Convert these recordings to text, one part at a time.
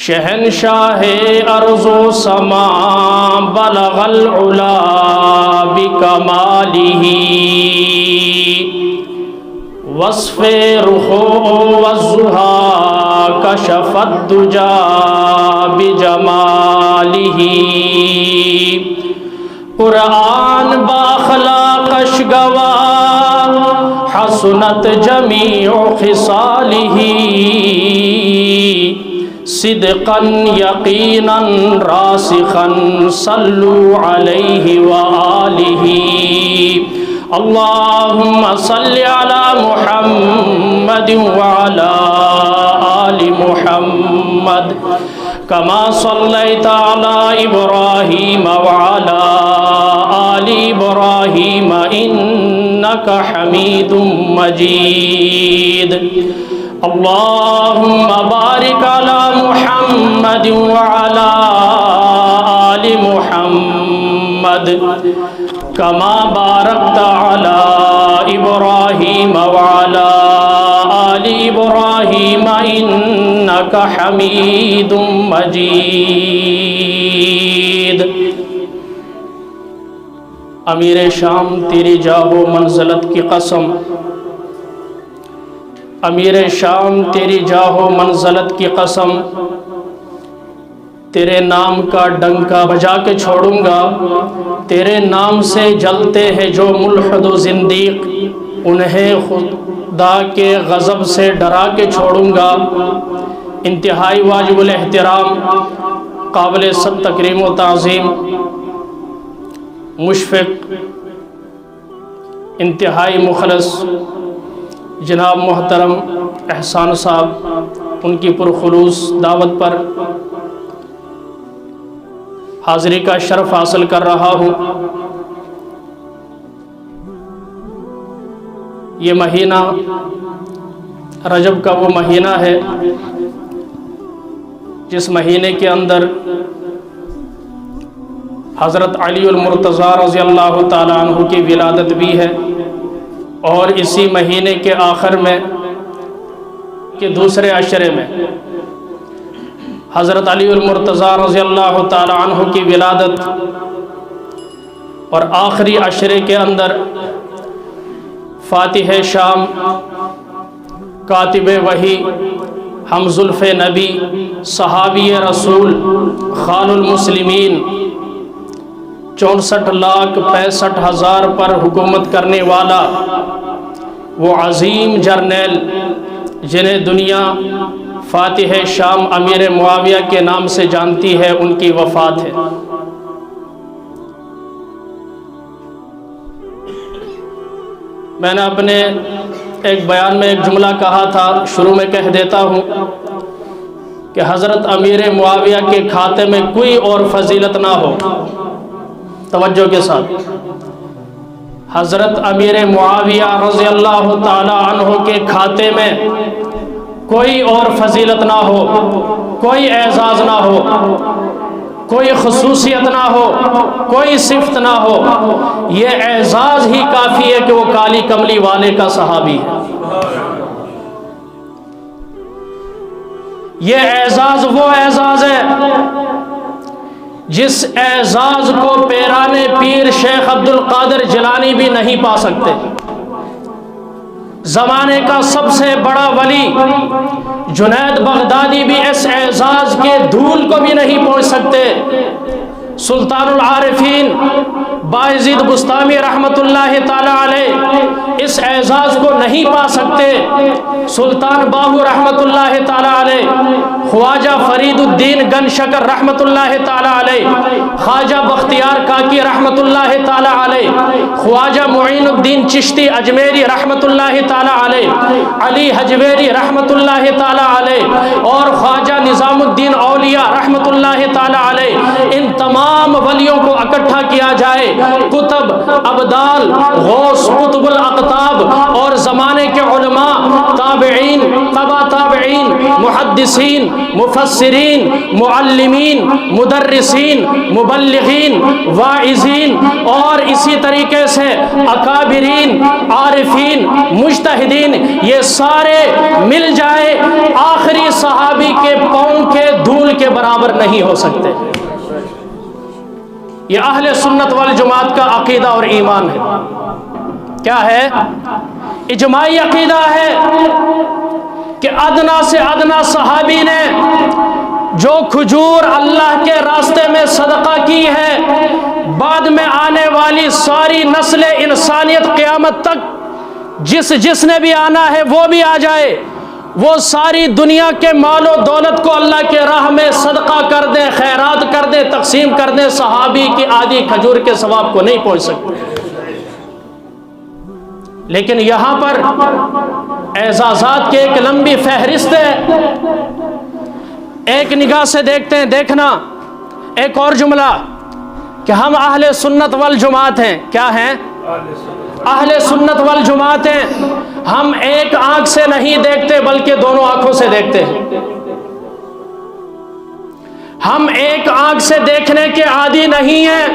شہنشاہ ارض و سما بلغ العلا بکمالہ وصف رخ والضحا کشف الدجا بجمالہ قرآن باخلاقش گواہ حسنت جمیع خصالہ صدقا یقینا راسخا صلوا علیہ وآلہ اللہم صل علی محمد وعلی آل محمد کما صلیت علی ابراہیم وعلی آل ابراہیم انک حمید مجید اللہم بارک علی محمد وعلی آل محمد کما بارکت علی ابراہیم وعلی آل ابراہیم انک حمید مجید۔ امیر شام تیری جاہ و منزلت کی قسم، امیر شام تیری جاہ و منزلت کی قسم، تیرے نام کا ڈنکا بجا کے چھوڑوں گا، تیرے نام سے جلتے ہیں جو ملحد و زندیق، انہیں خدا کے غضب سے ڈرا کے چھوڑوں گا۔ انتہائی واجب الاحترام، قابل صد تکریم و تعظیم، مشفق، انتہائی مخلص جناب محترم احسان صاحب، ان کی پرخلوص دعوت پر حاضری کا شرف حاصل کر رہا ہوں۔ یہ مہینہ رجب کا وہ مہینہ ہے جس مہینے کے اندر حضرت علی المرتضیٰ رضی اللہ تعالیٰ عنہ کی ولادت بھی ہے، اور اسی مہینے کے آخر میں کہ دوسرے عشرے میں حضرت علی المرتضیٰ رضی اللہ تعالیٰ عنہ کی ولادت، اور آخری عشرے کے اندر فاتح شام، کاتب وحی، ہمزلف نبی، صحابی رسول، خال المسلمین، 64,65,000 پر حکومت کرنے والا وہ عظیم جرنیل جنہیں دنیا فاتح شام امیر معاویہ کے نام سے جانتی ہے، ان کی وفات ہے۔ میں نے اپنے ایک بیان میں ایک جملہ کہا تھا، شروع میں کہہ دیتا ہوں کہ حضرت امیر معاویہ کے کھاتے میں کوئی اور فضیلت نہ ہو، توجہ کے ساتھ، حضرت امیر معاویہ رضی اللہ تعالی عنہ کے کھاتے میں کوئی اور فضیلت نہ ہو، کوئی اعزاز نہ ہو، کوئی خصوصیت نہ ہو، کوئی صفت نہ ہو، یہ اعزاز ہی کافی ہے کہ وہ کالی کملی والے کا صحابی ہے۔ یہ اعزاز وہ اعزاز ہے جس اعزاز کو پیران پیر شیخ عبد القادر جیلانی بھی نہیں پا سکتے۔ زمانے کا سب سے بڑا ولی جنید بغدادی بھی اس اعزاز کے دھول کو بھی نہیں پہنچ سکتے۔ سلطان العارفین بایزید بستامی رحمت اللہ تعالی علیہ اس اعزاز کو نہیں پا سکتے۔ سلطان باہو رحمت اللہ تعالی علیہ، خواجہ فرید الدین گن شکر رحمت اللہ تعالی علیہ، خواجہ بختیار کاکی رحمت اللہ تعالی علیہ، خواجہ معین الدین چشتی اجمیری رحمت اللہ تعالی علیہ، علی حجویری رحمت اللہ تعالی علیہ، اور خواجہ نظام الدین اولیاء رحمت اللہ تعالی علیہ، ان تمام ولیوں کو اکٹھا کیا جائے، کتب، ابدال، غوث، قطب الاقطاب اور زمانے کے علماء، تابعین، تبع تابعین، محدثین، مفسرین، معلمین، مدرسین، مبلغین، واعظین، اور اسی طریقے سے اکابرین، عارفین، مجتہدین، یہ سارے مل جائے آخری صحابی کے پاؤں کے دھول کے برابر نہیں ہو سکتے۔ یہ اہل سنت والجماعت کا عقیدہ اور ایمان ہے۔ کیا ہے؟ اجماعی عقیدہ ہے کہ ادنا سے ادنا صحابی نے جو کھجور اللہ کے راستے میں صدقہ کی ہے، بعد میں آنے والی ساری نسل انسانیت قیامت تک جس نے بھی آنا ہے وہ بھی آ جائے، وہ ساری دنیا کے مال و دولت کو اللہ کے راہ میں صدقہ کر دیں، خیرات کر دیں، تقسیم کر دیں، صحابی کی آدھی کھجور کے ثواب کو نہیں پہنچ سکتے۔ لیکن یہاں پر اعزازات کی ایک لمبی فہرست ہے، ایک نگاہ سے دیکھتے ہیں۔ دیکھنا ایک اور جملہ کہ ہم اہل سنت والجماعت ہیں۔ کیا ہیں؟ اہل سنت والجماعت ہیں۔ ہم ایک آنکھ سے نہیں دیکھتے بلکہ دونوں آنکھوں سے دیکھتے ہیں۔ ہم ایک آنکھ سے دیکھنے کے عادی نہیں ہیں،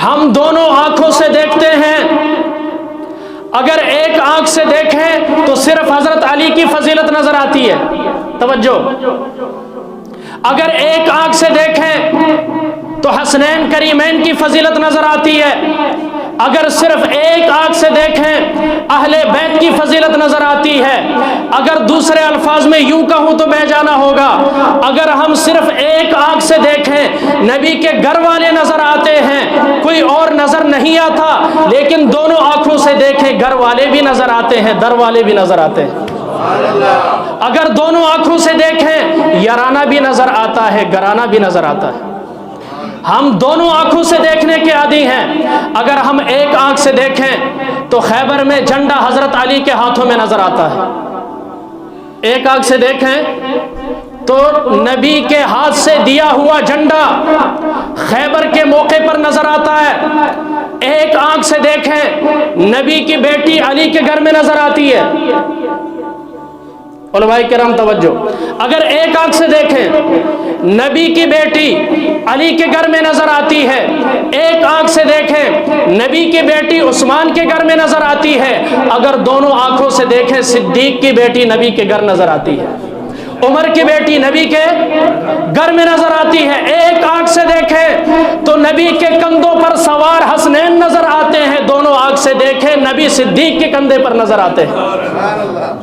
ہم دونوں آنکھوں سے دیکھتے ہیں۔ اگر ایک آنکھ سے دیکھیں تو صرف حضرت علی کی فضیلت نظر آتی ہے، توجہ۔ اگر ایک آنکھ سے دیکھیں تو حسنین کریمین کی فضیلت نظر آتی ہے۔ اگر صرف ایک آنکھ سے دیکھیں اہل بیت کی فضیلت نظر آتی ہے۔ اگر دوسرے الفاظ میں یوں کہوں تو بہ جانا ہوگا، اگر ہم صرف ایک آنکھ سے دیکھیں نبی کے گھر والے نظر آتے ہیں، کوئی اور نظر نہیں آتا، لیکن دونوں آنکھوں سے دیکھیں گھر والے بھی نظر آتے ہیں، در والے بھی نظر آتے ہیں۔ اگر دونوں آنکھوں سے دیکھیں یارانہ بھی نظر آتا ہے، گرانہ بھی نظر آتا ہے۔ ہم دونوں آنکھوں سے دیکھنے کے عادی ہیں۔ اگر ہم ایک آنکھ سے دیکھیں تو خیبر میں جھنڈا حضرت علی کے ہاتھوں میں نظر آتا ہے۔ ایک آنکھ سے دیکھیں تو نبی کے ہاتھ سے دیا ہوا جھنڈا خیبر کے موقع پر نظر آتا ہے۔ ایک آنکھ سے دیکھیں نبی کی بیٹی علی کے گھر میں نظر آتی ہے۔ علماء کرام توجہ، اگر ایک آنکھ سے دیکھیں نبی کی بیٹی علی کے گھر میں نظر آتی ہے، ایک آنکھ سے دیکھیں نبی کی بیٹی عثمان کے گھر میں نظر آتی ہے، اگر دونوں آنکھوں سے دیکھیں صدیق کی بیٹی نبی کے گھر نظر آتی ہے، عمر کی بیٹی نبی کے گھر میں نظر آتی ہے۔ ایک آنکھ سے دیکھیں تو نبی کے کندھوں پر سوار حسنین نظر آتے ہیں، دونوں آنکھ سے دیکھیں نبی صدیق کے کندھے پر نظر آتے ہیں۔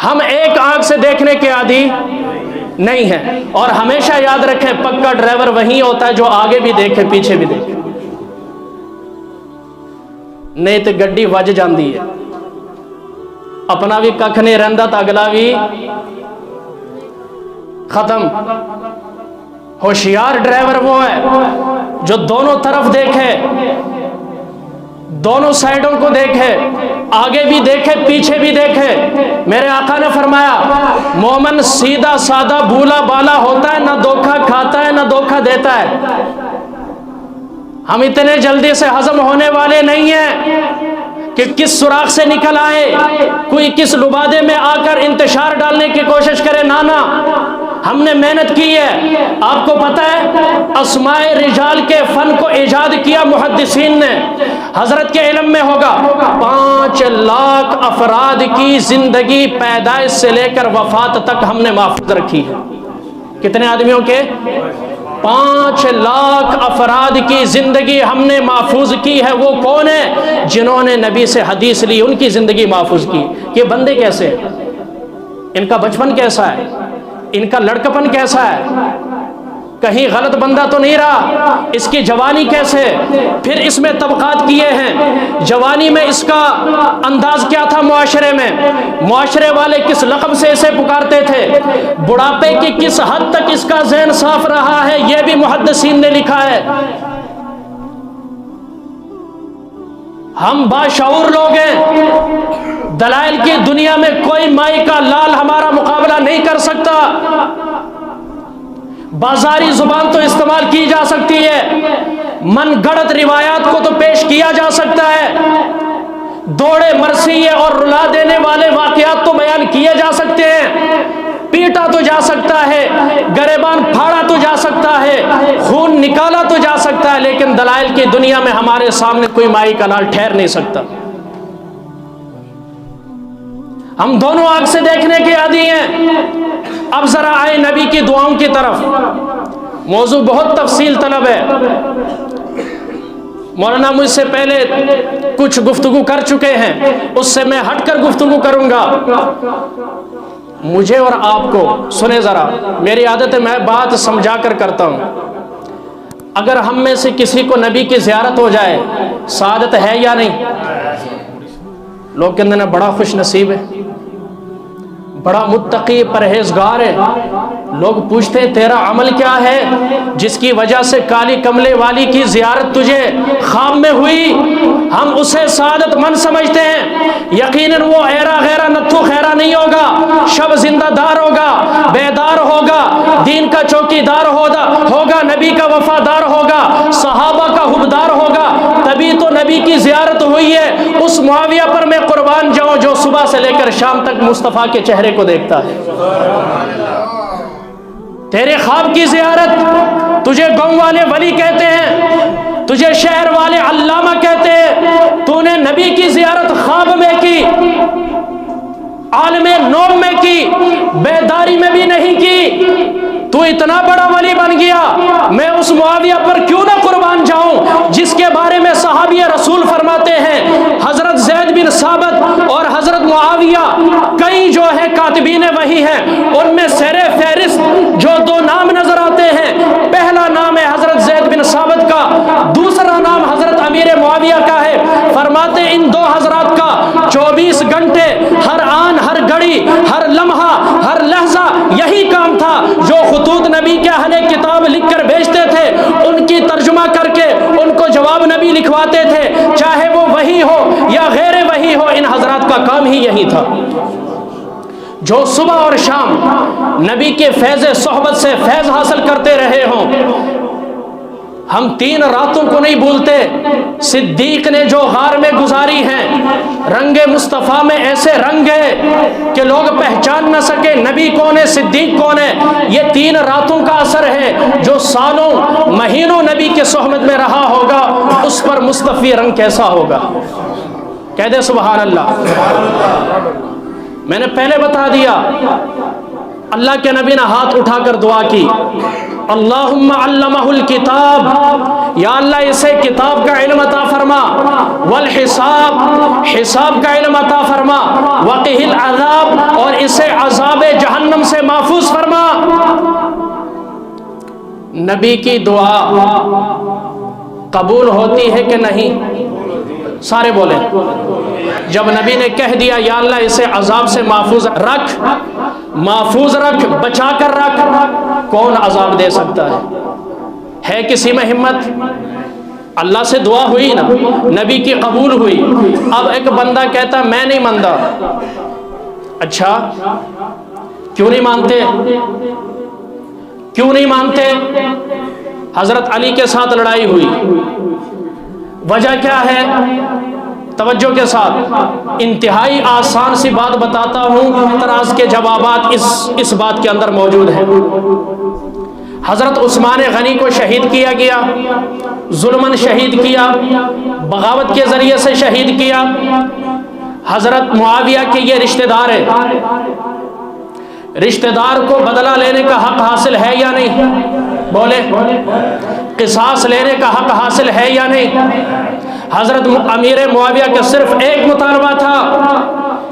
ہم ایک آنکھ سے دیکھنے کے عادی نہیں ہیں، اور ہمیشہ یاد رکھیں پکا ڈرائیور وہی ہوتا ہے جو آگے بھی دیکھے پیچھے بھی دیکھے، نہیں تو گڈی وج جاندی ہے، اپنا بھی ککھ نہیں رہندا تو اگلا بھی ختم۔ ہوشیار ڈرائیور وہ ہے جو دونوں طرف دیکھے، دونوں سائیڈوں کو دیکھے، آگے بھی دیکھے پیچھے بھی دیکھے۔ میرے آقا نے فرمایا مومن سیدھا سادہ بھولا بالا ہوتا ہے، نہ دھوکہ کھاتا ہے نہ دھوکہ دیتا ہے۔ ہم اتنے جلدی سے ہضم ہونے والے نہیں ہیں کہ کس سوراخ سے نکل آئے، کوئی کس لبادے میں آ کر انتشار ڈالنے کی کوشش کرے، نانا ہم نے محنت کی ہے۔ آپ کو پتہ ہے اسماء رجال کے فن کو ایجاد کیا محدثین نے، حضرت کے علم میں ہوگا 5 لاکھ افراد کی زندگی پیدائش سے لے کر وفات تک ہم نے محفوظ رکھی ہے۔ کتنے آدمیوں کے؟ 5 لاکھ افراد کی زندگی ہم نے محفوظ کی ہے۔ وہ کون ہے؟ جنہوں نے نبی سے حدیث لی، ان کی زندگی محفوظ کی۔ یہ بندے کیسے ہیں؟ ان کا بچپن کیسا ہے؟ ان کا لڑکپن کیسا ہے؟ کہیں غلط بندہ تو نہیں رہا؟ اس کی جوانی کیسے؟ پھر اس میں طبقات کیے ہیں۔ جوانی میں اس کا انداز کیا تھا معاشرے میں؟ معاشرے والے کس لقب سے اسے پکارتے تھے؟ بڑھاپے کی کس حد تک اس کا ذہن صاف رہا ہے؟ یہ بھی محدثین نے لکھا ہے۔ ہم باشعور لوگ ہیں، دلائل کی دنیا میں کوئی مائی کا لال ہمارا مقابلہ نہیں کر سکتا۔ بازاری زبان تو استعمال کی جا سکتی ہے، من گڑت روایات کو تو پیش کیا جا سکتا ہے، دوڑے مرثیے اور رلا دینے والے واقعات تو بیان کیے جا سکتے ہیں، پیٹا تو جا سکتا ہے، گریبان پھاڑا تو جا سکتا ہے، خون نکالا تو جا سکتا ہے، لیکن دلائل کی دنیا میں ہمارے سامنے کوئی مائی کا لال ٹھہر نہیں سکتا۔ ہم دونوں آنکھ سے دیکھنے کے عادی ہیں۔ اب ذرا آئے نبی کی دعاؤں کی طرف، موضوع بہت تفصیل طلب ہے۔ مولانا مجھ سے پہلے کچھ گفتگو کر چکے ہیں، اس سے میں ہٹ کر گفتگو کروں گا۔ مجھے اور آپ کو سنیں ذرا، میری عادت ہے میں بات سمجھا کر کرتا ہوں۔ اگر ہم میں سے کسی کو نبی کی زیارت ہو جائے، سعادت ہے یا نہیں؟ لوگ کہتے ہیں بڑا خوش نصیب ہے، بڑا متقی پرہیزگار ہے۔ لوگ پوچھتے ہیں تیرا عمل کیا ہے جس کی وجہ سے کالی کملے والی کی زیارت تجھے خواب میں ہوئی؟ ہم اسے سعادت مند سمجھتے ہیں۔ یقیناً وہ ایرا غیرہ نتھو خیرہ نہیں ہوگا، شب زندہ دار ہوگا، بیدار ہوگا، دین کا چوکی دار ہوگا، نبی کا وفادار ہوگا، صحابہ کا حبدار ہوگا، تبھی تو نبی کی زیارت ہوئی ہے۔ اس معاویہ پر میں قربان جاؤں جو صبح سے لے کر شام تک مصطفیٰ کے چہرے کو دیکھتا ہے۔ تیرے خواب کی زیارت، تجھے گاؤں والے ولی کہتے ہیں، تجھے شہر والے علامہ کہتے ہیں، تو نے نبی کی زیارت خواب میں کی، عالم نوم میں کی، بیداری میں بھی نہیں کی۔ تو اتنا بڑا ولی بن گیا، میں اس معاویہ پر کیوں نہ قربان جاؤں جس کے بارے میں صحابی رسول فرماتے ہیں حضرت زید بن ثابت اور حضرت معاویہ کئی جو ہے کاتبین وحی ہیں، ان میں سر فہرست جو دو نام نظر آتے ہیں، پہلا نام ہے حضرت زید بن ثابت کا، دوسرا نام حضرت امیر معاویہ کا ہے۔ فرماتے ان دو حضرات کا 24 گھنٹے ہر آن ہر گھڑی ہر لمحہ ہر لحظہ یہی کام تھا، جو خطوط نبی کے اہل کتاب لکھ کر بھیجتے تھے ان کی ترجمہ کر کے ان کو جواب نبی لکھواتے تھے، چاہے وہ وحی ہو یا غیر وحی ہو، ان حضرات کا کام ہی یہی تھا۔ جو صبح اور شام نبی کے فیض صحبت سے فیض حاصل کرتے رہے ہوں۔ ہم 3 راتوں کو نہیں بھولتے صدیق نے جو غار میں گزاری ہیں، رنگ مصطفیٰ میں ایسے رنگ ہے کہ لوگ پہچان نہ سکے نبی کون ہے صدیق کون ہے۔ یہ 3 راتوں کا اثر ہے، جو سالوں مہینوں نبی کے صحبت میں رہا ہوگا اس پر مصطفی رنگ کیسا ہوگا؟ کہہ دے سبحان اللہ۔ میں نے پہلے بتا دیا، اللہ کے نبی نے ہاتھ اٹھا کر دعا کی، اللہم علمہ الکتاب، یا اللہ اسے کتاب کا علم عطا فرما، والحساب، حساب کا علم عطا فرما، وقہ العذاب، اور اسے عذاب جہنم سے محفوظ فرما۔ نبی کی دعا قبول ہوتی ہے کہ نہیں؟ سارے بولیں۔ جب نبی نے کہہ دیا یا اللہ اسے عذاب سے محفوظ رکھ، بچا کر رکھ، کون عذاب دے سکتا ہے کسی میں ہمت؟ اللہ سے دعا ہوئی نا، نبی کی قبول ہوئی۔ اب ایک بندہ کہتا میں نہیں مانتا۔ اچھا کیوں نہیں مانتے؟ کیوں نہیں مانتے؟ حضرت علی کے ساتھ لڑائی ہوئی، وجہ کیا ہے؟ توجہ کے ساتھ انتہائی آسان سی بات بتاتا ہوں، اعتراض کے جوابات اس بات کے اندر موجود ہیں۔ حضرت عثمان غنی کو شہید کیا گیا، ظلماً شہید کیا، بغاوت کے ذریعے سے شہید کیا۔ حضرت معاویہ کے یہ رشتہ دار ہے، رشتہ دار کو بدلہ لینے کا حق حاصل ہے یا نہیں؟ بولے، قصاص لینے کا حق حاصل ہے یا نہیں؟ حضرت امیر معاویہ کا صرف ایک مطالبہ تھا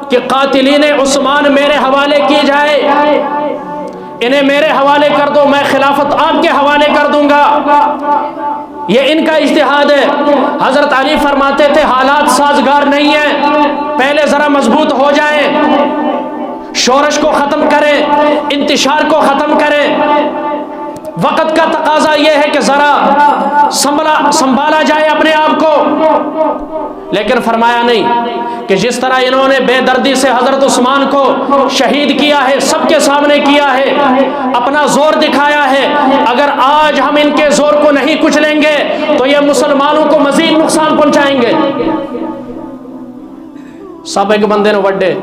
کہ قاتلین عثمان میرے حوالے کی جائے، انہیں میرے حوالے کر دو، میں خلافت آپ کے حوالے کر دوں گا۔ یہ ان کا اجتہاد ہے۔ حضرت علی فرماتے تھے حالات سازگار نہیں ہیں، پہلے ذرا مضبوط ہو جائیں، شورش کو ختم کریں، انتشار کو ختم کریں۔ وقت کا تقاضا یہ ہے کہ ذرا سنبھالا جائے اپنے آپ کو، لیکن فرمایا نہیں کہ جس طرح انہوں نے بے دردی سے حضرت عثمان کو شہید کیا ہے، سب کے سامنے کیا ہے، اپنا زور دکھایا ہے، اگر آج ہم ان کے زور کو نہیں کچلیں گے تو یہ مسلمانوں کو مزید نقصان پہنچائیں گے۔ سب ایک بندے نے وڈے،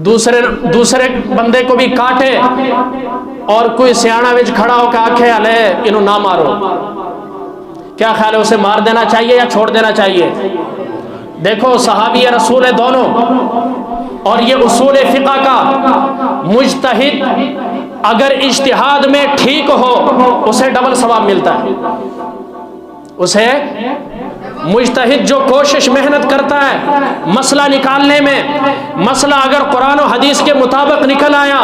دوسرے بندے کو بھی کاٹے، اور کوئی سیاڑا وچ کھڑا ہو کے آکھے علیہ انہوں نہ مارو، کیا خیال ہے اسے مار دینا چاہیے یا چھوڑ دینا چاہیے؟ دیکھو صحابی رسول دونوں، اور یہ اصول فقہ کا مجتہد اگر اجتہاد میں ٹھیک ہو اسے ڈبل ثواب ملتا ہے. اسے مجتہد جو کوشش محنت کرتا ہے مسئلہ نکالنے میں، مسئلہ اگر قرآن و حدیث کے مطابق نکل آیا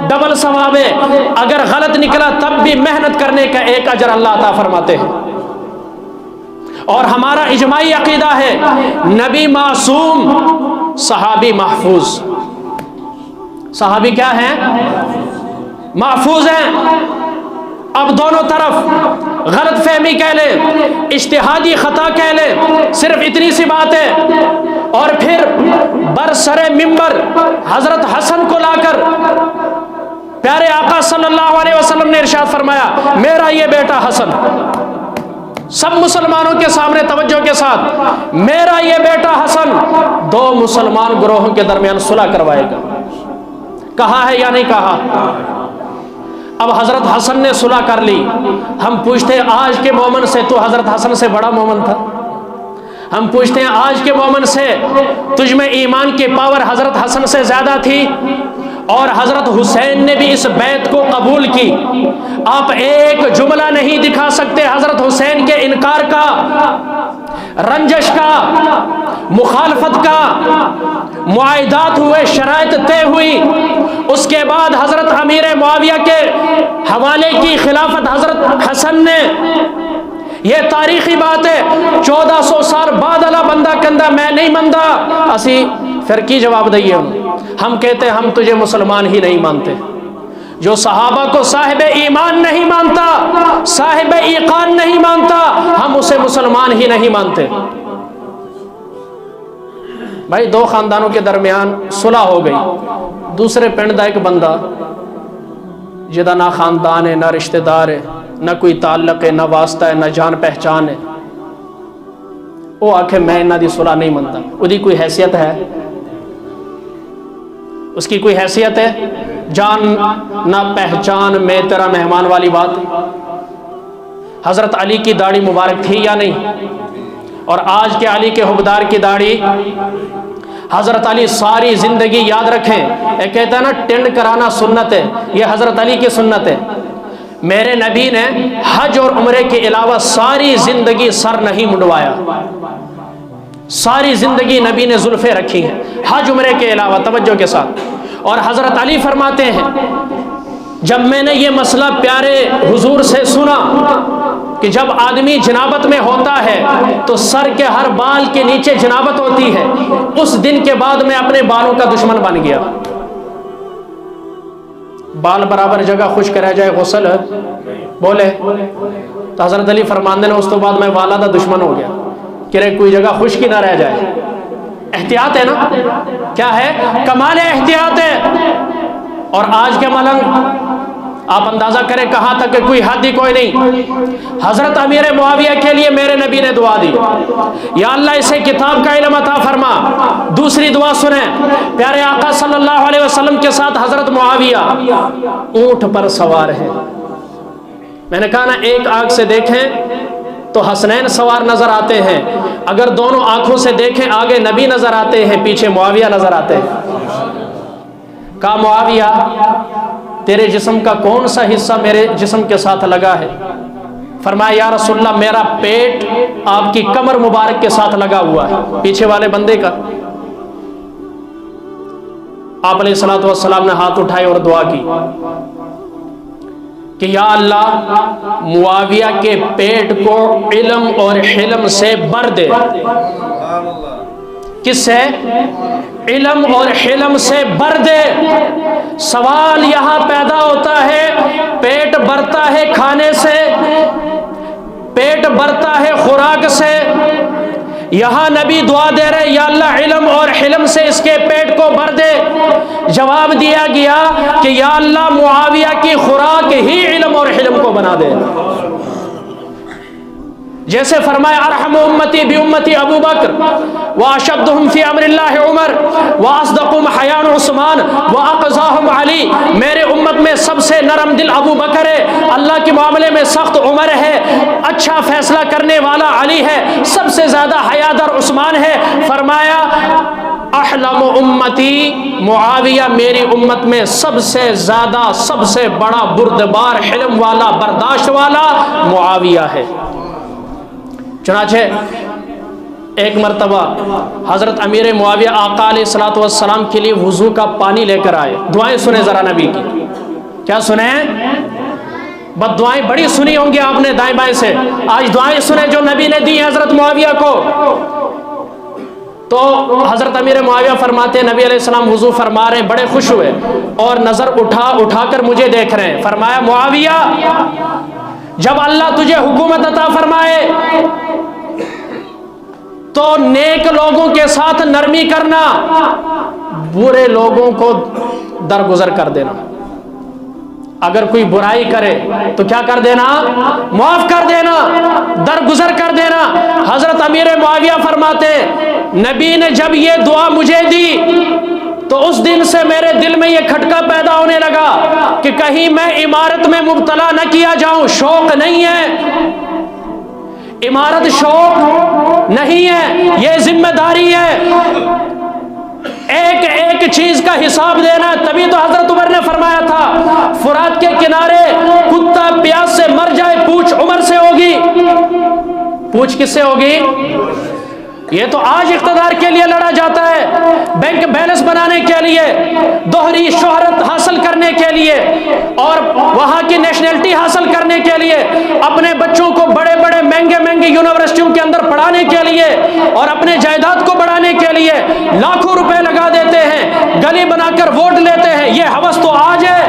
ڈبل ثواب ہے، اگر غلط نکلا تب بھی محنت کرنے کا ایک اجر اللہ عطا فرماتے ہیں. اور ہمارا اجماعی عقیدہ ہے نبی معصوم، صحابی محفوظ. صحابی کیا ہیں؟ محفوظ ہیں. اب دونوں طرف غلط فہمی کہہ لیں، اجتہادی خطا کہہ لیں، صرف اتنی سی بات ہے. اور پھر برسر منبر حضرت حسن کو لا کر پیارے آقا صلی اللہ علیہ وسلم نے ارشاد فرمایا میرا یہ بیٹا حسن، سب مسلمانوں کے سامنے توجہ کے ساتھ، میرا یہ بیٹا حسن دو مسلمان گروہوں کے درمیان صلح کروائے گا. کہا ہے یا نہیں کہا؟ اب حضرت حسن نے صلح کر لی. ہم پوچھتے ہیں آج کے مومن سے تو حضرت حسن سے بڑا مومن تھا. ہم پوچھتے ہیں آج کے مومن سے تجھ میں ایمان کی پاور حضرت حسن سے زیادہ تھی، اور حضرت حسین نے بھی اس بیعت کو قبول کی. آپ ایک جملہ نہیں دکھا سکتے حضرت حسین کے انکار کا، رنجش کا، مخالفت کا. معاہدات ہوئے، شرائط طے ہوئی، اس کے بعد حضرت امیر معاویہ کے حوالے کی خلافت حضرت حسن نے. یہ تاریخی بات ہے. 1400 سال بعد اللہ بندہ کندہ میں نہیں مندہ اسی پھر کی جواب دئیے. ہم کہتے ہیں ہم تجھے مسلمان ہی نہیں مانتے. جو صحابہ کو صاحب ایمان نہیں مانتا، صاحب ایقان نہیں مانتا، ہم اسے مسلمان ہی نہیں مانتے. بھائی دو خاندانوں کے درمیان صلح ہو گئی، دوسرے پنڈ دا ایک بندہ جدا نہ خاندان ہے، نہ رشتہ دار ہے، نہ کوئی تعلق ہے، نہ واسطہ ہے، نہ جان پہچان ہے، وہ آکھے میں انہاں دی صلح نہیں منتا. وہ کوئی حیثیت ہے؟ اس کی کوئی حیثیت ہے؟ جان نہ پہچان میں تیرا مہمان والی بات. حضرت علی کی داڑھی مبارک تھی یا نہیں؟ اور آج کے علی کے حبدار کی داڑھی، حضرت علی ساری زندگی یاد رکھیں، ایک کہتا ہے نا ٹینڈ کرانا سنت ہے، یہ حضرت علی کی سنت ہے. میرے نبی نے حج اور عمرے کے علاوہ ساری زندگی سر نہیں منڈوایا. ساری زندگی نبی نے زلفیں رکھی ہیں حج عمرے کے علاوہ. توجہ کے ساتھ. اور حضرت علی فرماتے ہیں جب میں نے یہ مسئلہ پیارے حضور سے سنا کہ جب آدمی جنابت میں ہوتا ہے تو سر کے ہر بال کے نیچے جنابت ہوتی ہے، اس دن کے بعد میں اپنے بالوں کا دشمن بن گیا. بال برابر جگہ خشک رہ جائے غسل بولے تو حضرت علی فرماندے نے اس تو بعد میں والا دا دشمن ہو گیا کہ رے کوئی جگہ خشک ہی نہ رہ جائے. احتیاط ہے نا؟ کیا ہے؟ کمال احتیاط ہے. اور آج کے ملنگ آپ اندازہ کریں کہاں تک کہ کوئی حد ہی کوئی نہیں. حضرت امیر معاویہ کے لیے میرے نبی نے دعا دی، یا اللہ اسے کتاب کا علم عطا فرما. دوسری دعا سنیں، پیارے آقا صلی اللہ علیہ وسلم کے ساتھ حضرت معاویہ اونٹ پر سوار ہے. میں نے کہا نا ایک آنکھ سے دیکھیں تو حسنین سوار نظر آتے ہیں، اگر دونوں آنکھوں سے دیکھیں آگے نبی نظر آتے ہیں، پیچھے معاویہ نظر آتے ہیں. کہا معاویہ تیرے جسم کا کون سا حصہ میرے جسم کے ساتھ لگا ہے؟ فرمایا یا رسول اللہ میرا پیٹ آپ کی کمر مبارک کے ساتھ لگا ہوا ہے، پیچھے والے بندے کا. آپ علیہ الصلوۃ والسلام نے ہاتھ اٹھائے اور دعا کی کہ یا اللہ معاویہ کے پیٹ کو علم اور حلم سے بھر دے. کس سے؟ علم اور حلم سے بھر دے. سوال یہاں پیدا ہوتا ہے، پیٹ بھرتا ہے کھانے سے، پیٹ بھرتا ہے خوراک سے. یہاں نبی دعا دے رہے یا اللہ علم اور حلم سے اس کے پیٹ کو بھر دے. جواب دیا گیا کہ یا اللہ معاویہ کی خوراک ہی علم اور حلم کو بنا دے. جیسے فرمایا ارحم امتی بی امتی ابو بکر واشدہم فی امر اللہ عمر واصدقہم حیاء عثمان واقضاہم علی. میرے امت میں سب سے نرم دل ابو بکر ہے، اللہ کے معاملے میں سخت عمر ہے، اچھا فیصلہ کرنے والا علی ہے، سب سے زیادہ حیادار عثمان ہے. فرمایا احلم امتی معاویہ میری امت میں سب سے زیادہ سب سے بڑا بردبار حلم والا برداشت والا معاویہ ہے۔ چنانچہ ایک مرتبہ حضرت امیر معاویہ آقا علیہ الصلوۃ والسلام کے لیے وضو کا پانی لے کر آئے۔ دعائیں سنیں ذرا نبی کی، کیا سنیں؟ بد دعائیں بڑی سنی ہوں گی آپ نے دائیں بائیں سے، آج دعائیں سنیں جو نبی نے دی حضرت معاویہ کو۔ تو حضرت امیر معاویہ فرماتے ہیں نبی علیہ السلام وضو فرما رہے ہیں، بڑے خوش ہوئے اور نظر اٹھا کر مجھے دیکھ رہے ہیں۔ فرمایا معاویہ جب اللہ تجھے حکومت عطا فرمائے تو نیک لوگوں کے ساتھ نرمی کرنا، برے لوگوں کو درگزر کر دینا۔ اگر کوئی برائی کرے تو کیا کر دینا؟ معاف کر دینا، درگزر کر دینا۔ حضرت امیر معاویہ فرماتے نبی نے جب یہ دعا مجھے دی تو اس دن سے میرے دل میں یہ کھٹکا پیدا ہونے لگا کہ کہیں میں عمارت میں مبتلا نہ کیا جاؤں۔ شوق نہیں ہے، عمارت شوق نہیں ہے، یہ ذمہ داری ہے، ایک ایک چیز کا حساب دینا۔ تبھی تو حضرت عمر نے فرمایا تھا فرات کے کنارے کتا پیاس سے مر جائے پوچھ عمر سے ہوگی۔ پوچھ کس سے ہوگی؟ یہ تو آج اقتدار کے لیے لڑا جاتا ہے، بینک بیلنس بنانے کے لیے، دوہری شہرت حاصل کرنے کے لیے اور وہاں کی نیشنلٹی حاصل کرنے کے لیے، اپنے بچوں کو بڑے بڑے مہنگے مہنگے یونیورسٹیوں کے اندر پڑھانے کے لیے اور اپنے جائیداد کو بڑھانے کے لیے لاکھوں روپے لگا دیتے ہیں، گلی بنا کر ووٹ لیتے ہیں۔ یہ ہوس تو آج ہے،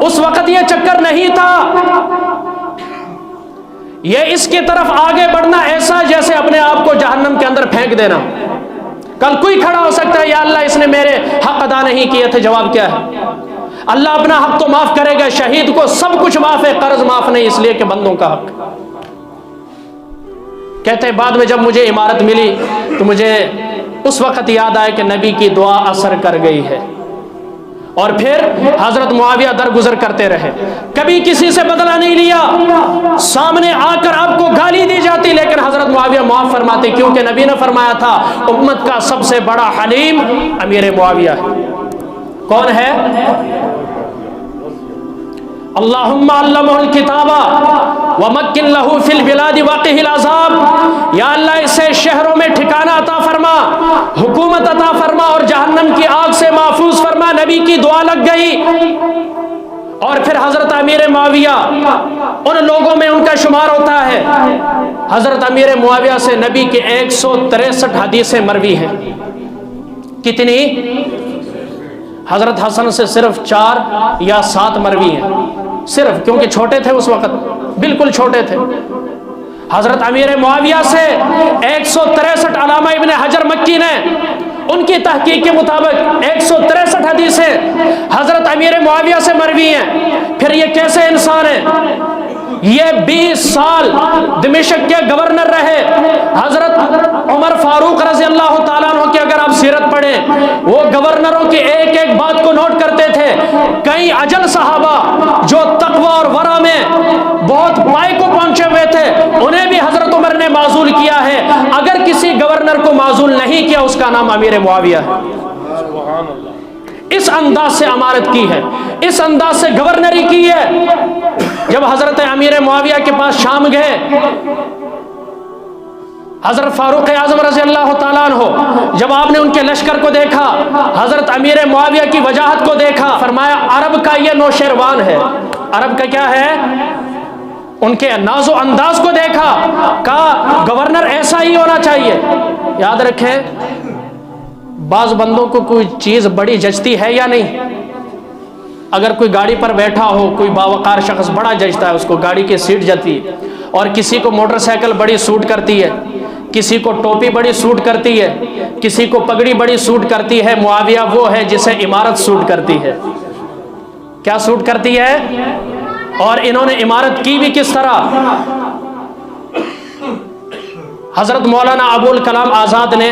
اس وقت یہ چکر نہیں تھا۔ یہ اس کی طرف آگے بڑھنا ایسا جیسے اپنے آپ کو جہنم کے اندر پھینک دینا۔ کل کوئی کھڑا ہو سکتا ہے یا اللہ اس نے میرے حق ادا نہیں کیے تھے، جواب کیا ہے؟ اللہ اپنا حق تو معاف کرے گا، شہید کو سب کچھ معاف ہے، قرض معاف نہیں، اس لیے کہ بندوں کا حق۔ کہتے ہیں بعد میں جب مجھے عمارت ملی تو مجھے اس وقت یاد آیا کہ نبی کی دعا اثر کر گئی ہے، اور پھر حضرت معاویہ درگزر کرتے رہے، کبھی کسی سے بدلہ نہیں لیا۔ سامنے آ کر آپ کو گالی دی جاتی لیکن حضرت معاویہ معاف فرماتے، کیونکہ نبی نے فرمایا تھا امت کا سب سے بڑا حلیم امیر معاویہ ہے۔ کون ہے؟ اللہم علمہ الکتابہ ومکن لہو فی البلاد وقہ العذاب، یا اللہ اسے شہروں میں ٹھکانہ عطا فرما، حکومت عطا فرما اور جہنم کی آگ سے محفوظ فرما۔ نبی کی دعا لگ گئی، اور پھر حضرت امیر معاویہ ان لوگوں میں ان کا شمار ہوتا ہے۔ حضرت امیر معاویہ سے نبی کے 163 حدیثیں مروی ہیں۔ کتنی؟ حضرت حسن سے صرف 4 یا 7 مروی ہیں، صرف، کیونکہ چھوٹے تھے اس وقت، بالکل چھوٹے تھے۔ حضرت امیر معاویہ سے 163، علامہ ابن حجر مکی نے ان کی تحقیق کے مطابق 163 حدیثیں حضرت امیر معاویہ سے مروی ہیں۔ پھر یہ کیسے انسان ہے؟ یہ 20 سال دمشق کے گورنر رہے۔ حضرت عمر فاروق رضی اللہ تعالیٰ عنہ کی اگر آپ سیرت پڑھیں، وہ گورنروں کی ایک ایک بات کو نوٹ کرتے تھے۔ کئی اجل صحابہ جو تقوی اور ورع میں بہت پائے کو پہنچے ہوئے تھے، انہیں بھی حضرت عمر نے معزول کیا ہے۔ اگر کسی گورنر کو معزول نہیں کیا اس کا نام امیر معاویہ ہے۔ اس انداز سے امارت کی ہے، اس انداز سے گورنری کی ہے۔ جب حضرت امیر معاویہ کے پاس شام گئے، حضرت فاروق اعظم رضی اللہ تعالیٰ عنہ جب آپ نے ان کے لشکر کو دیکھا، حضرت امیر معاویہ کی وجاہت کو دیکھا، فرمایا عرب کا یہ نوشیروان ہے۔ عرب کا کیا ہے؟ ان کے ناز و انداز کو دیکھا، کہا گورنر ایسا ہی ہونا چاہیے۔ یاد رکھیں، بعض بندوں کو کوئی چیز بڑی جچتی ہے یا نہیں؟ اگر کوئی گاڑی پر بیٹھا ہو، کوئی باوقار شخص بڑا جچتا ہے، اس کو گاڑی کی سیٹ جاتی ہے، اور کسی کو موٹر سائیکل بڑی سوٹ کرتی ہے، کسی کو ٹوپی بڑی سوٹ کرتی ہے، کسی کو پگڑی بڑی سوٹ کرتی ہے۔ معاویہ وہ ہے جسے عمارت سوٹ کرتی ہے۔ کیا سوٹ کرتی ہے؟ اور انہوں نے عمارت کی بھی کس طرح؟ حضرت مولانا ابوالکلام آزاد نے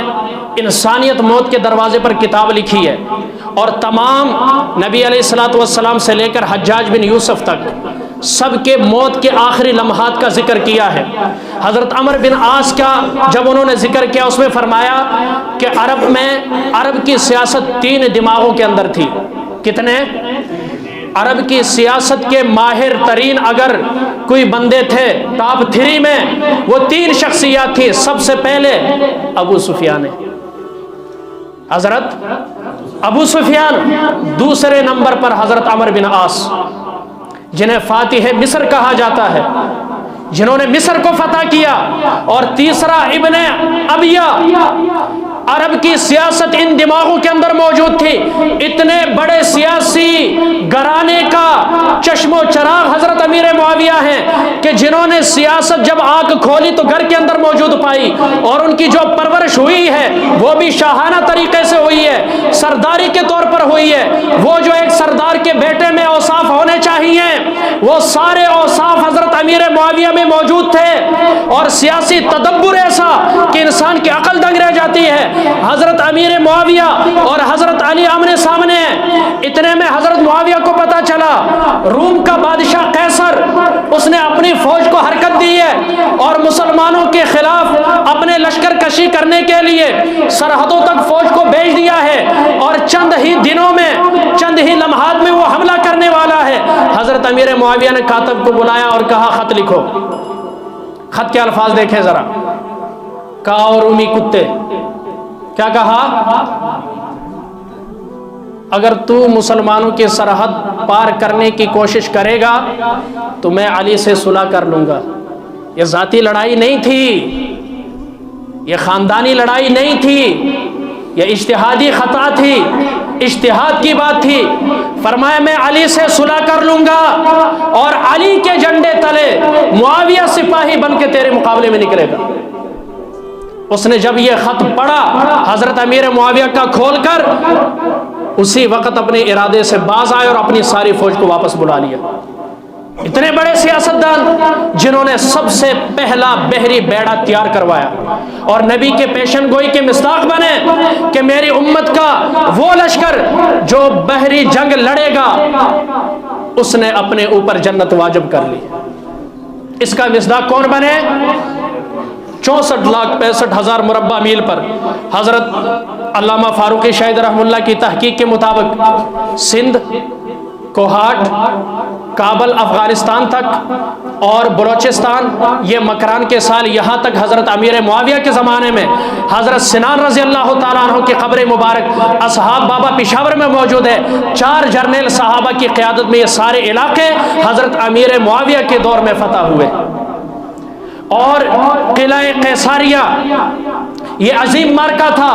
انسانیت موت کے دروازے پر کتاب لکھی ہے، اور تمام نبی علیہ الصلوۃ والسلام سے لے کر حجاج بن یوسف تک سب کے موت کے آخری لمحات کا ذکر کیا ہے۔ حضرت عمر بن عاص کا جب انہوں نے ذکر کیا اس میں فرمایا کہ عرب کی سیاست 3 دماغوں کے اندر تھی۔ کتنے؟ عرب کی سیاست کے ماہر ترین اگر کوئی بندے تھے ٹاپ 3 میں، وہ 3 شخصیات تھی۔ سب سے پہلے ابو سفیان، حضرت ابو سفیان، دوسرے نمبر پر حضرت عمر بن عاص جنہیں فاتح مصر کہا جاتا ہے، جنہوں نے مصر کو فتح کیا، اور تیسرا ابن ابیہ۔ عرب کی سیاست ان دماغوں کے اندر موجود تھی۔ اتنے بڑے سیاسی گھرانے کا چشم و چراغ حضرت امیر معاویہ ہیں کہ جنہوں نے سیاست جب آنکھ کھولی تو گھر کے اندر موجود پائی، اور ان کی جو پرورش ہوئی ہے وہ بھی شاہانہ طریقے سے ہوئی ہے، سرداری کے طور پر ہوئی ہے۔ وہ جو ایک سردار کے بیٹے میں اوصاف ہونے چاہیے وہ سارے اوصاف حضرت امیر معاویہ میں موجود تھے، اور سیاسی تدبر ایسا کہ انسان کی عقل دنگ رہ جاتی ہے۔ حضرت امیر معاویہ اور حضرت علی آمنے سامنے ہیں۔ اتنے میں حضرت معاویہ کو پتا چلا روم کا بادشاہ قیصر، اس نے اپنی فوج کو حرکت دی ہے اور مسلمانوں کے خلاف اپنے لشکر کشی کرنے کے لیے سرحدوں تک فوج کو بھیج دیا ہے، اور چند ہی دنوں میں، چند ہی لمحات میں وہ حملہ کرنے والا ہے۔ حضرت امیر معاویہ نے کاتب کو بلایا اور کہا خط لکھو۔ خط کے الفاظ دیکھیں ذرا، کہا رومی کتے، کیا کہا؟ اگر تو مسلمانوں کی سرحد پار کرنے کی کوشش کرے گا تو میں علی سے صلح کر لوں گا۔ یہ ذاتی لڑائی نہیں تھی، یہ خاندانی لڑائی نہیں تھی، یہ اجتہادی خطا تھی، اجتہاد کی بات تھی۔ فرمایا میں علی سے صلح کر لوں گا، اور علی کے جھنڈے تلے معاویہ سپاہی بن کے تیرے مقابلے میں نکلے گا۔ اس نے جب یہ خط پڑھا حضرت امیر معاویہ کا کھول کر، اسی وقت اپنے ارادے سے باز آئے اور اپنی ساری فوج کو واپس بلا لیا۔ اتنے بڑے سیاستدان جنہوں نے سب سے پہلا بحری بیڑا تیار کروایا اور نبی کے پیشن گوئی کے مصداق بنے کہ میری امت کا وہ لشکر جو بحری جنگ لڑے گا اس نے اپنے اوپر جنت واجب کر لی۔ اس کا مصداق کون بنے؟ 64,65,000 مربع میل پر حضرت علامہ فاروقی شاہد رحمہ اللہ کی تحقیق کے مطابق سندھ، کوہاٹ، کابل افغانستان تک اور بلوچستان، یہ مکران کے سال یہاں تک حضرت امیر معاویہ کے زمانے میں حضرت سنان رضی اللہ تعالیٰ عنہ کی قبر مبارک اصحاب بابا پشاور میں موجود ہے۔ 4 جرنیل صحابہ کی قیادت میں یہ سارے علاقے حضرت امیر معاویہ کے دور میں فتح ہوئے۔ اور قلعہ قیصاریہ یہ عظیم مارکہ تھا،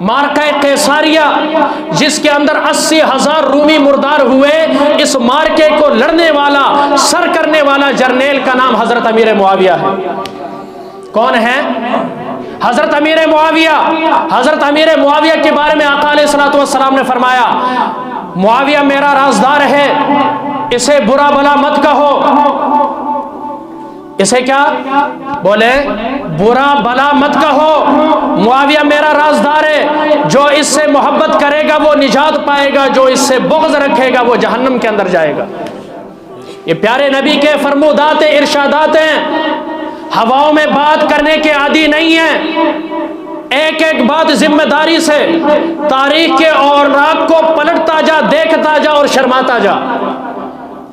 مارکہ قیصاریہ جس کے اندر 80,000 رومی مردار ہوئے۔ اس مارکے کو لڑنے والا، سر کرنے والا جرنیل کا نام حضرت امیر معاویہ ہے۔ کون ہے؟ حضرت امیر معاویہ۔ حضرت امیر معاویہ کے بارے میں آقا علیہ الصلوۃ والسلام نے فرمایا معاویہ میرا رازدار ہے، اسے برا بلا مت کہو۔ اسے کیا بولے؟ برا بلا مت کہو۔ معاویہ میرا رازدار ہے، جو اس سے محبت کرے گا وہ نجات پائے گا، جو اس سے بغض رکھے گا وہ جہنم کے اندر جائے گا۔ یہ پیارے نبی کے فرمودات ارشادات ہیں، ہواؤں میں بات کرنے کے عادی نہیں ہیں۔ ایک ایک بات ذمہ داری سے تاریخ کے اوراق کو پلٹتا جا، دیکھتا جا اور شرماتا جا۔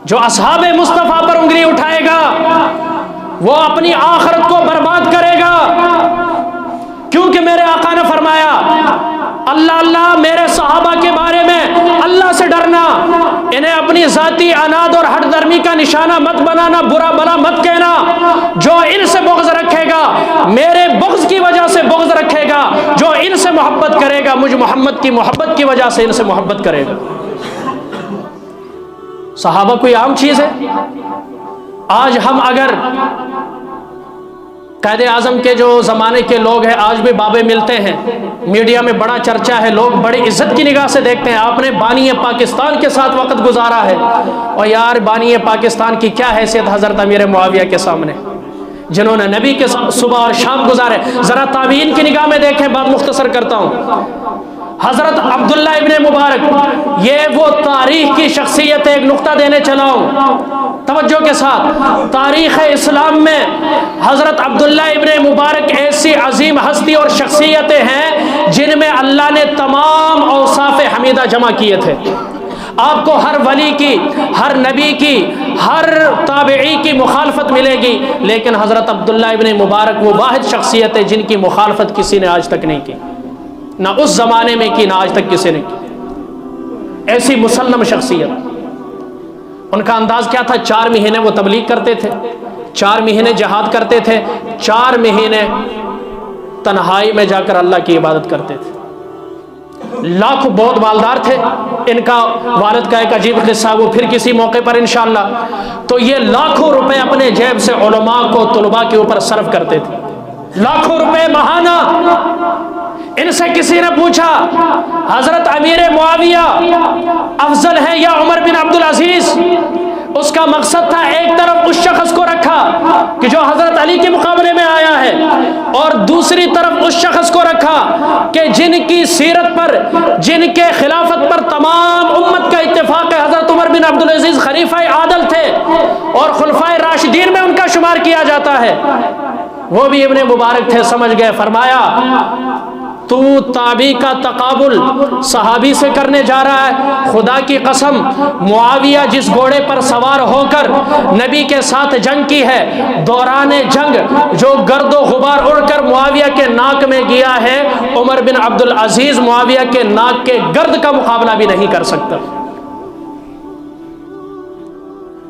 جو اصحاب مصطفیٰ پر انگلی اٹھائے گا وہ اپنی آخرت کو برباد کرے گا، کیونکہ میرے آقا نے فرمایا اللہ اللہ میرے صحابہ کے بارے میں اللہ سے ڈرنا، انہیں اپنی ذاتی عناد اور ہٹ درمی کا نشانہ مت بنانا، برا بلا مت کہنا۔ جو ان سے بغض رکھے گا میرے بغض کی وجہ سے بغض رکھے گا، جو ان سے محبت کرے گا مجھ محمد کی محبت کی وجہ سے ان سے محبت کرے گا۔ صحابہ کوئی عام چیز ہے؟ آج ہم اگر قائد اعظم کے جو زمانے کے لوگ ہیں آج بھی بابے ملتے ہیں، میڈیا میں بڑا چرچا ہے، لوگ بڑی عزت کی نگاہ سے دیکھتے ہیں آپ نے بانی پاکستان کے ساتھ وقت گزارا ہے، اور یار بانی پاکستان کی کیا حیثیت حضرت امیر معاویہ کے سامنے جنہوں نے نبی کے صبح اور شام گزارے۔ ذرا تابعین کی نگاہ میں دیکھیں، بات مختصر کرتا ہوں۔ حضرت عبداللہ ابن مبارک، یہ وہ تاریخ کی شخصیت ہے، ایک نقطہ دینے چلا ہوں توجہ کے ساتھ۔ تاریخ اسلام میں حضرت عبداللہ ابن مبارک ایسی عظیم ہستی اور شخصیتیں ہیں جن میں اللہ نے تمام اوصاف حمیدہ جمع کیے تھے۔ آپ کو ہر ولی کی، ہر نبی کی، ہر تابعی کی مخالفت ملے گی، لیکن حضرت عبداللہ ابن مبارک وہ واحد شخصیت ہے جن کی مخالفت کسی نے آج تک نہیں کی، نہ اس زمانے میں کی، نہ آج تک کسی نے کی۔ ایسی مسلم شخصیت۔ ان کا انداز کیا تھا؟ 4 مہینے وہ تبلیغ کرتے تھے، 4 مہینے جہاد کرتے تھے، 4 مہینے تنہائی میں جا کر اللہ کی عبادت کرتے تھے۔ لاکھوں بہت مالدار تھے۔ ان کا والد کا ایک عجیب قصہ، وہ پھر کسی موقع پر انشاءاللہ۔ تو یہ لاکھوں روپے اپنے جیب سے علماء کو، طلباء کے اوپر صرف کرتے تھے، لاکھوں روپے ماہانہ۔ ان سے کسی نے پوچھا حضرت امیر معاویہ افضل ہے یا عمر بن عبدالعزیز؟ اس کا مقصد تھا ایک طرف اس شخص کو رکھا کہ جو حضرت علی کے مقابلے میں آیا ہے، اور دوسری طرف اس شخص کو رکھا کہ جن کی سیرت پر، جن کے خلافت پر تمام امت کا اتفاق ہے۔ حضرت عمر بن عبدالعزیز خلیفہ عادل تھے اور خلفائے راشدین میں ان کا شمار کیا جاتا ہے۔ وہ بھی ابن مبارک تھے، سمجھ گئے۔ فرمایا تو تابعی کا تقابل صحابی سے کرنے جا رہا ہے؟ خدا کی قسم، معاویہ جس گھوڑے پر سوار ہو کر نبی کے ساتھ جنگ کی ہے، دوران جنگ جو گرد و غبار اڑ کر معاویہ کے ناک میں گیا ہے، عمر بن عبدالعزیز معاویہ کے ناک کے گرد کا مقابلہ بھی نہیں کر سکتا۔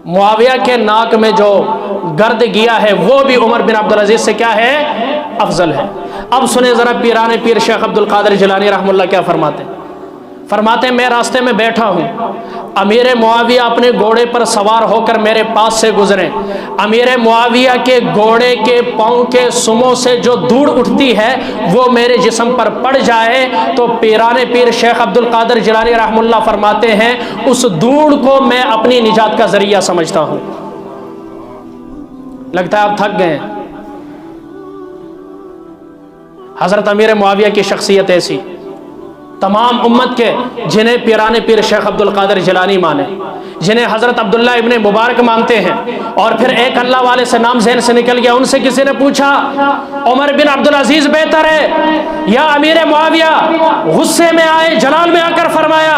معاویہ کے ناک میں جو گرد گیا ہے وہ بھی عمر بن عبدالعزیز سے کیا ہے؟ افضل ہے۔ اب سنیں ذرا پیران پیر شیخ عبد القادر جیلانی رحمہ اللہ کیا فرماتے ہیں۔ فرماتے ہیں میں راستے میں بیٹھا ہوں، امیر معاویہ اپنے گھوڑے پر سوار ہو کر میرے پاس سے گزرے۔ امیر معاویہ کے گھوڑے کے پاؤں کے سموں سے جو دھوڑ اٹھتی ہے وہ میرے جسم پر پڑ جائے تو پیران پیر شیخ عبد القادر جیلانی رحمہ اللہ فرماتے ہیں اس دھوڑ کو میں اپنی نجات کا ذریعہ سمجھتا ہوں۔ لگتا ہے آپ تھک گئے ہیں۔ حضرت امیر معاویہ کی شخصیت ایسی، تمام امت کے جنہیں پیران پیر شیخ عبد القادر جیلانی مانے، جنہیں حضرت عبداللہ ابن مبارک مانتے ہیں، اور پھر ایک اللہ والے سے نام ذہن سے نکل گیا، ان سے کسی نے پوچھا عمر بن عبدالعزیز بہتر ہے یا امیر معاویہ؟ غصے میں آئے، جلال میں آ کر فرمایا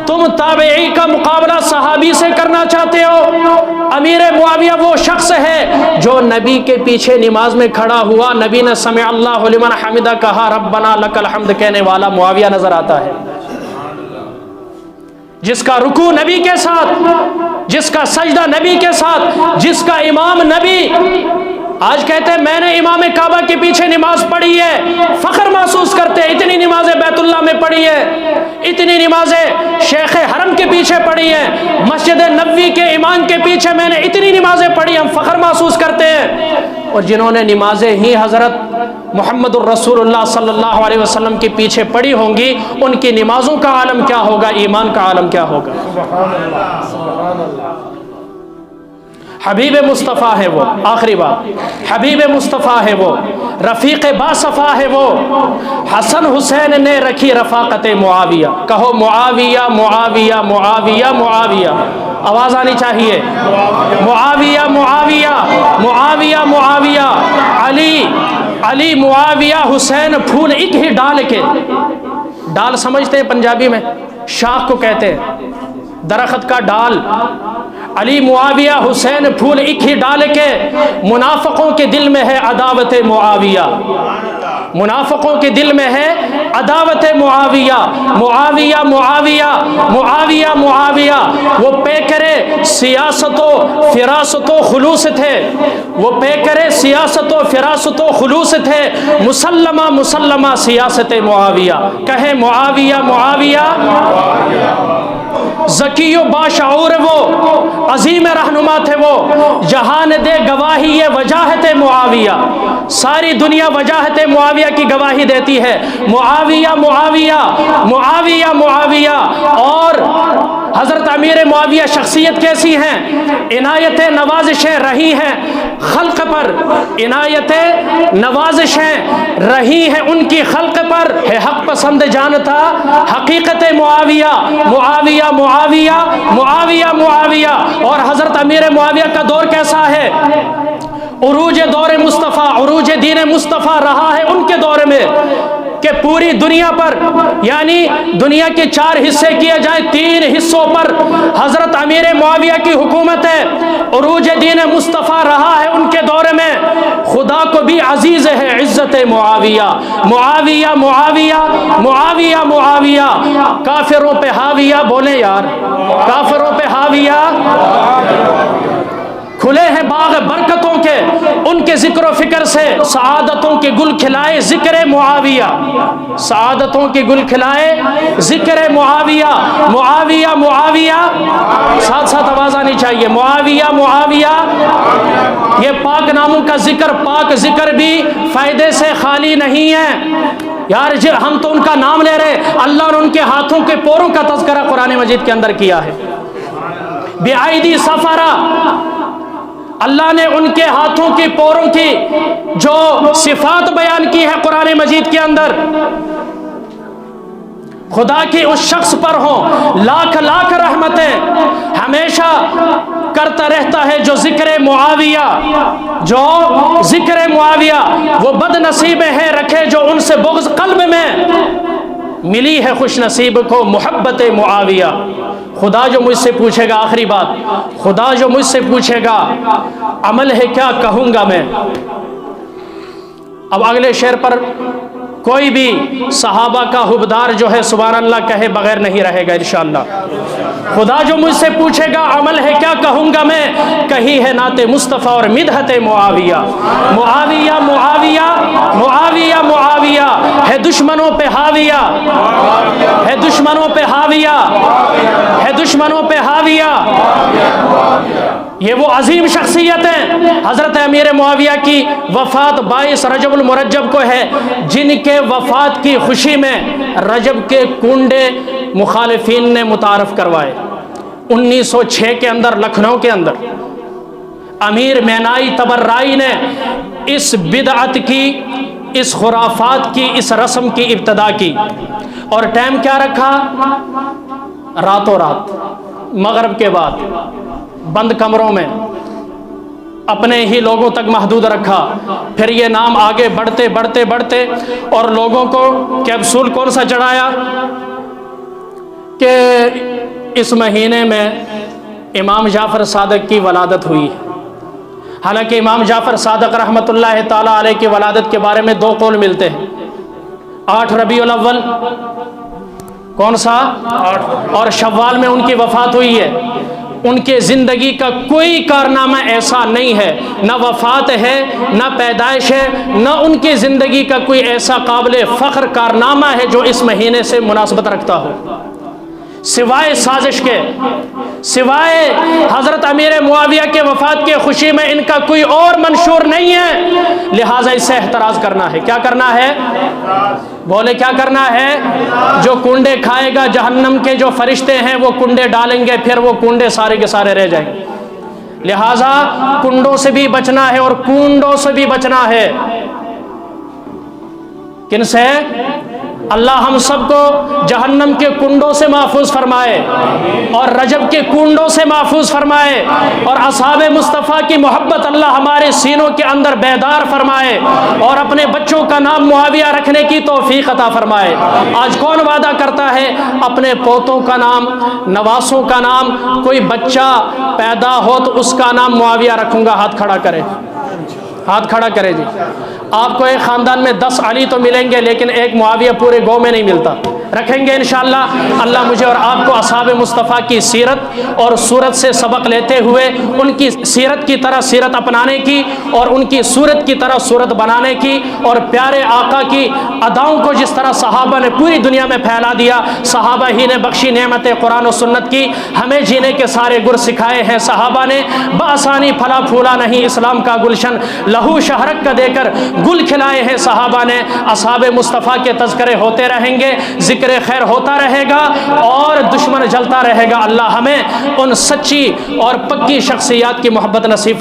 تم تابعی کا مقابلہ صحابی سے کرنا چاہتے ہو؟ امیر معاویہ وہ شخص ہے جو نبی کے پیچھے نماز میں کھڑا ہوا، نبی نے سمع اللہ لمن حمدہ کہا، ربنا لک الحمد کہنے والا معاویہ نظر آتا ہے، جس کا رکوع نبی کے ساتھ، جس کا سجدہ نبی کے ساتھ، جس کا امام نبی۔ آج کہتے ہیں میں نے امام کعبہ کے پیچھے نماز پڑھی ہے، فخر محسوس کرتے ہیں، اتنی نمازیں بیت اللہ میں پڑھی ہے، اتنی نمازیں شیخ حرم کے پیچھے پڑھی ہیں، مسجد نبوی کے امام کے پیچھے میں نے اتنی نمازیں پڑھی، ہم فخر محسوس کرتے ہیں۔ اور جنہوں نے نمازیں ہی حضرت محمد الرسول اللہ صلی اللہ علیہ وسلم کے پیچھے پڑھی ہوں گی، ان کی نمازوں کا عالم کیا ہوگا، ایمان کا عالم کیا ہوگا۔ سبحان اللہ۔ حبیب مصطفیٰ ہے وہ، آخری بات، حبیب مصطفیٰ ہے وہ، رفیق باصفا ہے وہ، حسن حسین نے رکھی رفاقت معاویہ۔ کہو معاویہ معاویہ معاویہ معاویہ، آواز آنی چاہیے، معاویہ معاویہ معاویہ معاویہ، علی علی معاویہ حسین، پھول ایک ہی ڈال کے، ڈال سمجھتے ہیں پنجابی میں، شاخ کو کہتے ہیں، درخت کا ڈال، علی معاویہ حسین پھول ایک ہی ڈال کے، منافقوں کے دل میں ہے عداوت معاویہ، منافقوں کے دل میں ہے عداوت معاویہ، معاویہ معاویہ معاویہ معاویہ، وہ پیکرے سیاست و فراست و خلوص تھے، وہ پیکرے سیاست و فراست و خلوص تھے، مسلمہ مسلمہ سیاست معاویہ، کہیں معاویہ معاویہ، ذکی و باشعور وہ، عظیم رہنما تھے وہ، جہان دے گواہی یہ وجاہت معاویہ، ساری دنیا وجاہت معاویہ کی گواہی دیتی ہے، معاویہ معاویہ معاویہ معاویہ، اور حضرت امیر معاویہ شخصیت کیسی ہیں؟ عنایت نوازشیں رہی ہیں خلق پر، عنایت نوازشیں رہی ہیں ان کی خلق پر، ہے حق پسند جانتا حقیقت معاویہ، معاویہ معاویہ معاویہ معاویہ۔ اور حضرت امیر معاویہ کا دور کیسا ہے؟ عروج دور مصطفیٰ، عروج دین مصطفیٰ رہا ہے ان کے دور میں کہ پوری دنیا پر، یعنی دنیا کے 4 حصے کیے جائیں، 3 حصوں پر حضرت امیر معاویہ کی حکومت ہے۔ عروج دین مصطفیٰ رہا ہے ان کے دور میں۔ خدا کو بھی عزیز ہے عزت معاویہ، معاویہ معاویہ معاویہ معاویہ۔ کافروں پہ حاویہ، بولیں یار، کافروں پہ حاویہ۔ کھلے ہیں باغ برکتوں کے ان کے ذکر و فکر سے، سعادتوں کے گل کھلائے ذکر معاویہ، سعادتوں کے گل کھلائے ذکر معاویہ، معاویہ معاویہ، ساتھ ساتھ آواز آنی چاہیے، معاویہ معاویہ۔ یہ پاک ناموں کا ذکر، پاک ذکر بھی فائدے سے خالی نہیں ہے یار۔ ہم تو ان کا نام لے رہے، اللہ نے ان کے ہاتھوں کے پوروں کا تذکرہ قرآن مجید کے اندر کیا ہے۔ بِأَيْدِي سَفَرَا، اللہ نے ان کے ہاتھوں کی پوروں کی جو صفات بیان کی ہے قرآن مجید کے اندر، خدا کی اس شخص پر ہوں لاکھ لاکھ رحمتیں، ہمیشہ کرتا رہتا ہے جو ذکر معاویہ، جو ذکر معاویہ۔ وہ بد نصیب ہیں رکھے جو ان سے بغض قلب میں، ملی ہے خوش نصیب کو محبت معاویہ۔ خدا جو مجھ سے پوچھے گا، آخری بات، خدا جو مجھ سے پوچھے گا عمل ہے کیا کہوں گا میں۔ اب اگلے شعر پر کوئی بھی صحابہ کا حبدار جو ہے سبحان اللہ کہے بغیر نہیں رہے گا انشاءاللہ۔ خدا جو مجھ سے پوچھے گا عمل ہے کیا کہوں گا میں، کہی ہے نعت مصطفیٰ اور مدحت معاویہ۔ معاویہ معاویہ معاویہ معاویہ، ہے دشمنوں پہ حاویہ، ہے دشمنوں پہ حاویہ، ہے دشمنوں پہ حاویہ۔ یہ وہ عظیم شخصیت ہیں۔ حضرت امیر معاویہ کی وفات 22 رجب المرجب کو ہے، جن کے وفات کی خوشی میں رجب کے کنڈے مخالفین نے متعارف کروائے۔ 1906 کے اندر لکھنؤ کے اندر امیر مینائی تبرائی نے اس بدعت کی، اس خرافات کی، اس رسم کی ابتدا کی، اور ٹائم کیا رکھا؟ راتوں رات مغرب کے بعد بند کمروں میں اپنے ہی لوگوں تک محدود رکھا۔ پھر یہ نام آگے بڑھتے بڑھتے بڑھتے اور لوگوں کو کیپسول کون سا چڑھایا کہ اس مہینے میں امام جعفر صادق کی ولادت ہوئی۔ حالانکہ امام جعفر صادق رحمۃ اللہ تعالیٰ علیہ کی ولادت کے بارے میں 2 قول ملتے ہیں، 8 ربیع الاول کون سا، اور شوال میں ان کی وفات ہوئی ہے۔ ان کے زندگی کا کوئی کارنامہ ایسا نہیں ہے، نہ وفات ہے نہ پیدائش ہے، نہ ان کی زندگی کا کوئی ایسا قابل فخر کارنامہ ہے جو اس مہینے سے مناسبت رکھتا ہو، سوائے سازش کے، سوائے حضرت امیر معاویہ کے وفات کی خوشی میں ان کا کوئی اور منشور نہیں ہے، لہٰذا اس سے احتراز کرنا ہے۔ کیا کرنا ہے؟ بولے کیا کرنا ہے؟ جو کنڈے کھائے گا جہنم کے جو فرشتے ہیں وہ کنڈے ڈالیں گے، پھر وہ کنڈے سارے کے سارے رہ جائیں گے۔ لہٰذا کنڈوں سے بھی بچنا ہے اور کنڈوں سے بھی بچنا ہے۔ کن سے؟ اللہ ہم سب کو جہنم کے کنڈوں سے محفوظ فرمائے اور رجب کے کنڈوں سے محفوظ فرمائے، اور اصحاب مصطفیٰ کی محبت اللہ ہمارے سینوں کے اندر بیدار فرمائے، اور اپنے بچوں کا نام معاویہ رکھنے کی توفیق عطا فرمائے۔ آج کون وعدہ کرتا ہے اپنے پوتوں کا نام، نواسوں کا نام، کوئی بچہ پیدا ہو تو اس کا نام معاویہ رکھوں گا؟ ہاتھ کھڑا کرے، ہاتھ کھڑا کرے جی۔ آپ کو ایک خاندان میں 10 علی تو ملیں گے لیکن ایک معاویہ پورے گاؤں میں نہیں ملتا۔ رکھیں گے انشاءاللہ۔ اللہ مجھے اور آپ کو اصحاب مصطفیٰ کی سیرت اور صورت سے سبق لیتے ہوئے ان کی سیرت کی طرح سیرت اپنانے کی، اور ان کی صورت کی طرح صورت بنانے کی، اور پیارے آقا کی اداؤں کو جس طرح صحابہ نے پوری دنیا میں پھیلا دیا، صحابہ ہی نے بخشی نعمت قرآن و سنت کی، ہمیں جینے کے سارے گر سکھائے ہیں صحابہ نے، بآسانی پھلا پھولا نہیں اسلام کا گلشن، لہو شہرک کا دے کر گل کھلائے ہیں صحابہ نے، اصحاب مصطفیٰ کے تذکرے ہوتے رہیں گے، ذکر خیر ہوتا رہے گا اور دشمن جلتا رہے گا۔ اللہ ہمیں ان سچی اور پکی شخصیات کی محبت نصیب